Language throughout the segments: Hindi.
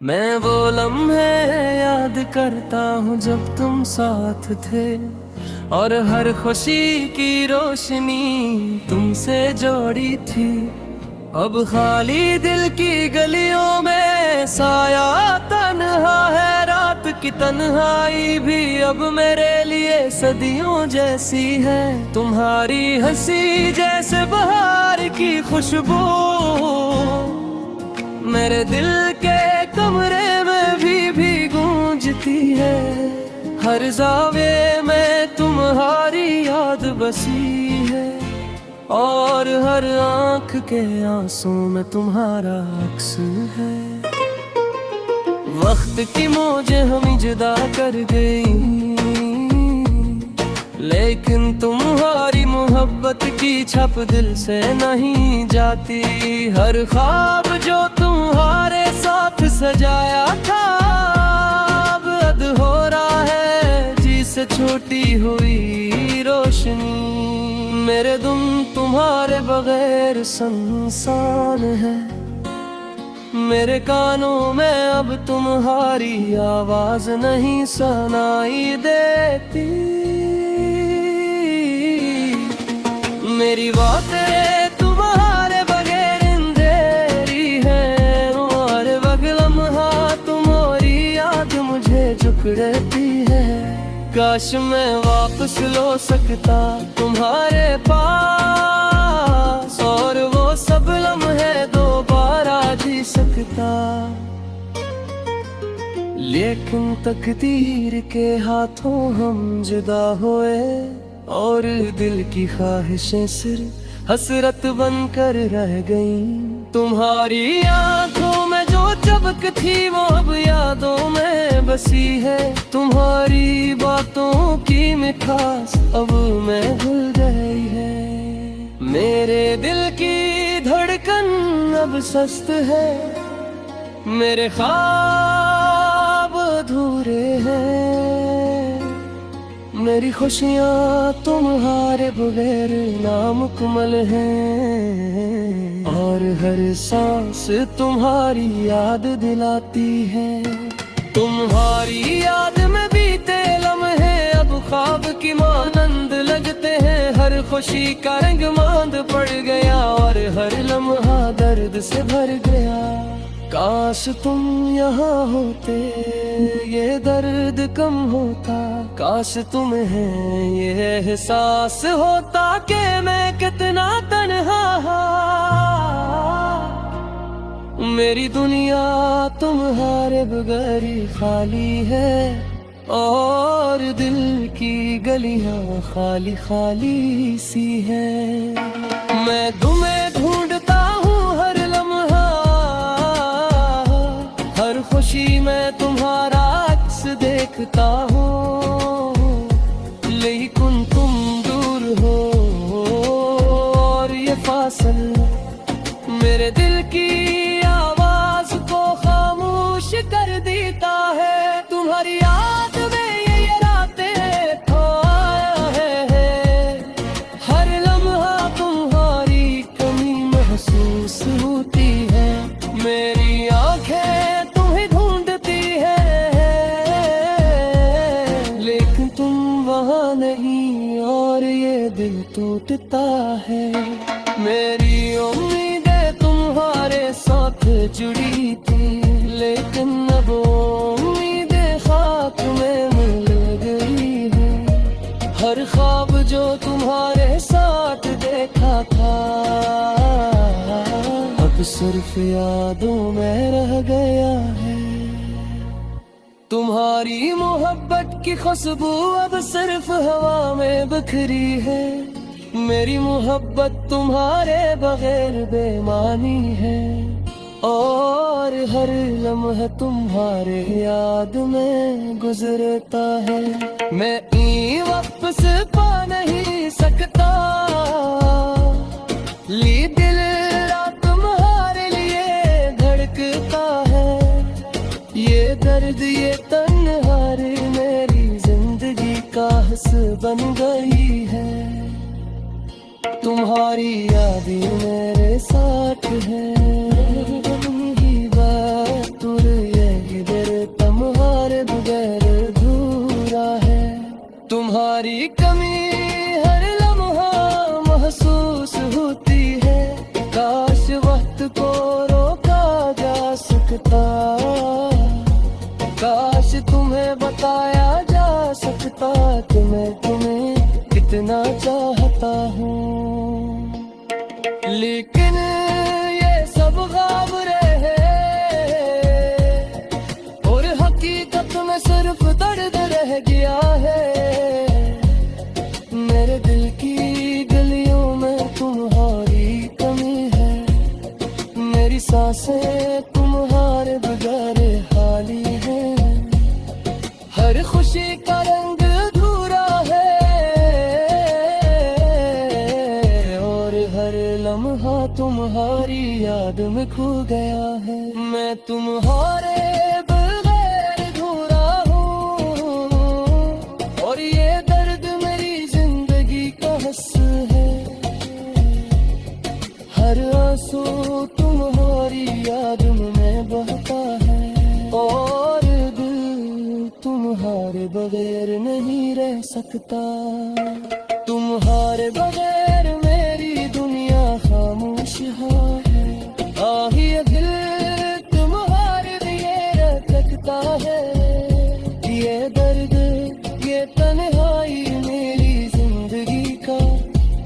मैं वो लम्हे याद करता हूँ जब तुम साथ थे, और हर खुशी की रोशनी तुमसे जोड़ी थी। अब खाली दिल की गलियों में साया तन्हा है, रात की तन्हाई भी अब मेरे लिए सदियों जैसी है। तुम्हारी हंसी जैसे बहार की खुशबू मेरे दिल के कमरे में भी गूंजती है। हर जावे में तुम्हारी याद बसी है, और हर आंख के आंसू में तुम्हारा अक्स है। वक्त की मौजें हमें जुदा कर गई, लेकिन तुम्हारी मोहब्बत की छप दिल से नहीं जाती। हर ख्वाब जो तुम्हारे साथ सजाया था अब अध हो रहा है, जी से छोटी हुई रोशनी। मेरे दिल तुम्हारे बगैर सुनसान है, मेरे कानों में अब तुम्हारी आवाज नहीं सुनाई देती। मेरी बातें तुम्हारे बगैर अंधेरी है, तुम्हारे बगल लम्हा तुम्हारी याद मुझे जकड़ती है। काश मैं वापस लो सकता तुम्हारे पास, और वो सब लम्हे दोबारा जी सकता। लेकिन तकदीर के हाथों हम जुदा हुए, और दिल की ख्वाहिशें सिर्फ हसरत बनकर रह गईं। तुम्हारी आंखों में जो चमक थी वो अब यादों में बसी है। तुम्हारी बातों की मिठास अब मैं भूल गई है। मेरे दिल की धड़कन अब सस्त है, मेरे ख्वाब अधूरे हैं। मेरी खुशियाँ तुम्हारे बगैर नामुकम्मल हैं, और हर सांस तुम्हारी याद दिलाती है। तुम्हारी याद में बीते लम्हे अब ख्वाब की मानंद लगते हैं। हर खुशी का रंग मांद पड़ गया, और हर लम्हा दर्द से भर गया। काश तुम यहाँ होते ये दर्द कम होता, काश तुम्हें ये एहसास होता कि मैं कितना तन्हा। मेरी दुनिया तुम्हारे बगैर खाली है, और दिल की गलियां खाली खाली सी है। मैं तुम्हें ढूंढता हूँ हर लम्हा, हर खुशी में तुम्हारा अक्स देखता हूँ। लेकिन तुम दूर हो, और ये फासल मेरे दिल की आवाज को खामोश कर देता है। तुम्हारी याद में ये रातें खोया है, हर लम्हा तुम्हारी कमी महसूस होती है। मेरी आंखें तुम्हें ढूंढती है, लेकिन तुम वहाँ नहीं, और ये दिल टूटता है। मेरी उम्मीदें तुम्हारे साथ जुड़ी थी, लेकिन अब उम्मीदें खाक में मिल गई है। हर ख्वाब जो तुम्हारे साथ देखा था अब सिर्फ यादों में रह गया है। तुम्हारी मोहब्बत की खुशबू अब सिर्फ हवा में बिखरी है। मेरी मोहब्बत तुम्हारे बगैर बेमानी है, और हर लम्हा तुम्हारे याद में गुजरता है। मैं ई वापस पा नहीं सकता, ली दिल तुम्हारे लिए धड़कता है। ये दर्द ये तन्हाई मेरी जिंदगी का हिस्सा बन गई है। तुम्हारी यादें मेरे साथ है, यही बात तुर ये काश तुम्हें बताया जा सकता कि मैं तुम्हें कितना चाहता हूँ, लेकिन ये सब ख्वाब रहे और हकीकत में सिर्फ दर्द रह गया है। मेरे दिल की गलियों में तुम्हारी कमी है, मेरी सांसें तुम्हारे बगैर खाली है। हर खुशी का रंग अधूरा है और हर लम्हा तुम्हारी याद में खो गया है। मैं तुम्हारे बगैर अधूरा हूँ और ये दर्द मेरी जिंदगी का हिस्सा है। हर आंसू तुम्हारी याद में बहता है और दिल तुम्हारे बगैर नहीं रह सकता। तुम्हारे बगैर मेरी दुनिया खामोश है। आही दिल तुम्हारे लिए रखता है। ये दर्द ये तन्हाई मेरी जिंदगी का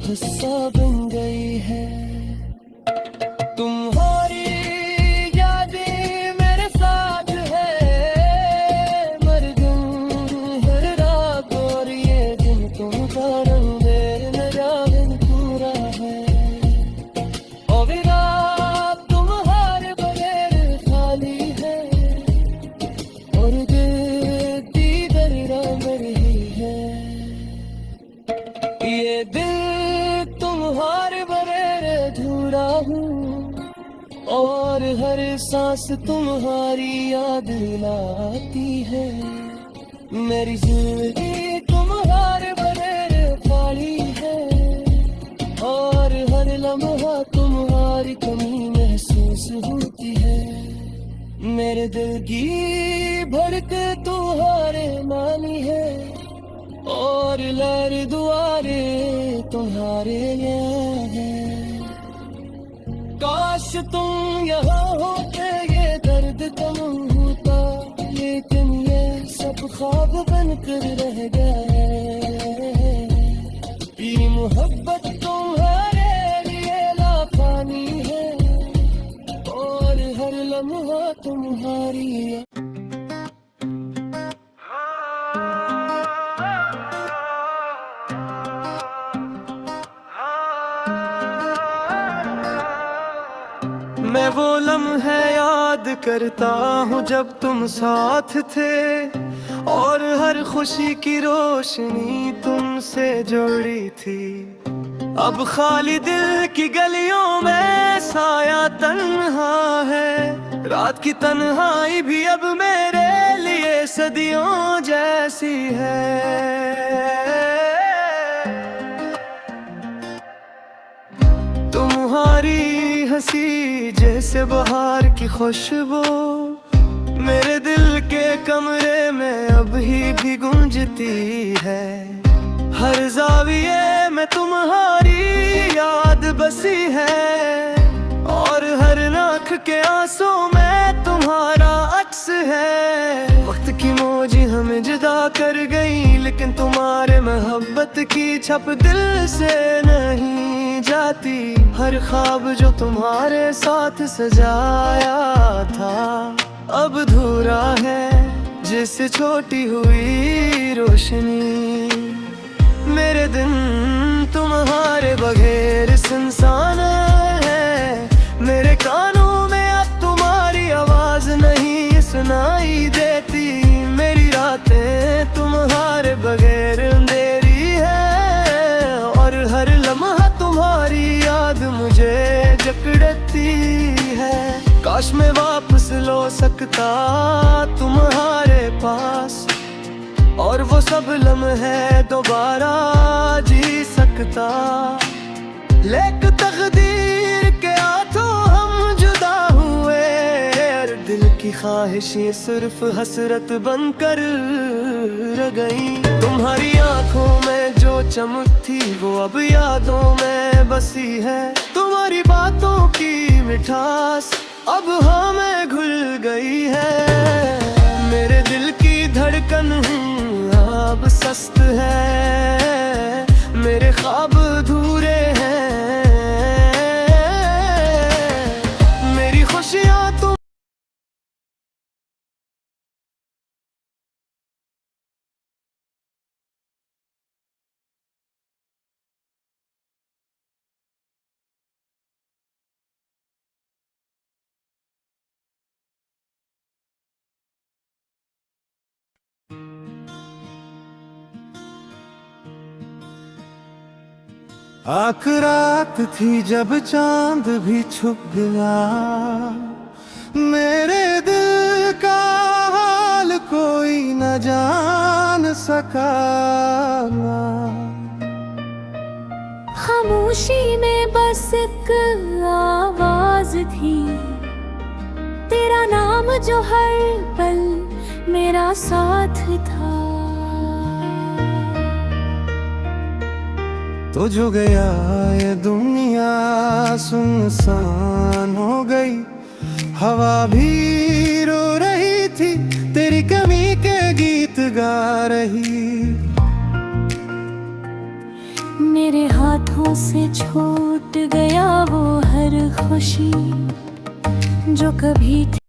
हिस्सा बन गई है। तुम्हारी यादें मेरे साथ है, मर गई हर रात और ये दिन तुमका रंग मेरा दिन पूरा है। और रात तुम्हारे बगैर खाली है और दीदर मेरी है। ये दिल तुम्हारे बगैर अधूरा हूँ और हर सांस तुम्हारी याद लाती है। मेरी जिंदगी तुम्हारे बगैर खाली है और हर लम्हा तुम्हारी कमी महसूस होती है। मेरे दिल की भड़क तुम्हारे मानी है और लहर दुआरे तुम्हारे लिए है। काश तुम यहाँ होते ये दर्द कम होता, लेकिन ये सब ख्वाब बनकर रह गए। ये मोहब्बत तुम्हारे लिए लाफानी है और हर लम्हा तुम्हारी है। मैं वो लम्हे याद करता हूँ जब तुम साथ थे और हर खुशी की रोशनी तुमसे जुड़ी थी। अब खाली दिल की गलियों में साया तन्हा है। रात की तन्हाई भी अब मेरे लिए सदियों जैसी है। तुम्हारी हंसी जैसे बहार की खुशबू मेरे दिल के कमरे में अभी भी गूंजती है। हर जाविये में तुम्हारी याद बसी है और हर आँख के आंसू में तुम्हारा अक्स है। वक्त की मौजी हमें जुदा कर गई, लेकिन तुम्हारे मोहब्बत की छप दिल से नहीं जाती। हर ख्वाब जो तुम्हारे साथ सजाया था अब अधूरा है, जिससे छोटी हुई रोशनी। मेरे दिन तुम्हारे बगैर सुनसान है। मेरे कानों में अब तुम्हारी आवाज नहीं सुनाई देती। मेरी रातें तुम्हारे बगैर अंधेरी है और हर लम्हा तुम्हारी याद मुझे जकड़ती है। काश मैं वापस लौ सकता तुम्हारे पास और वो सब लम्हे दोबारा जी सकता। लेकिन तकदीर के हाथों हम जुदा हुए और दिल की ख्वाहिशें सिर्फ हसरत बनकर रह गई। तुम्हारी आंखों में जो चमक थी वो अब यादों में बसी है। तुम्हारी बातों की मिठास अब हाँ मैं घुल गई है, मेरे दिल की धड़कन अब सस्त है, मेरे ख्वाब अधूरे हैं, मेरी खुशियाँ तुम। आख रात थी जब चांद भी छुप गया, मेरे दिल का हाल कोई न जान सका। खामोशी में बस एक आवाज थी, तेरा नाम जो हर पल मेरा साथ था। तो जो गया ये दुनिया सुनसान हो गई, हवा भी रो रही थी, तेरी कमी के गीत गा रही। मेरे हाथों से छूट गया वो हर खुशी जो कभी थी।